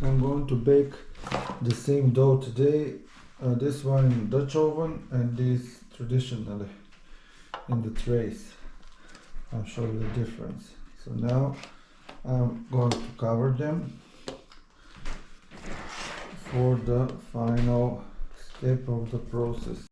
I'm going to bake the same dough today. This one in Dutch oven and this traditionally in the trays. I'll show you the difference. So now I'm going to cover them for the final step of the process.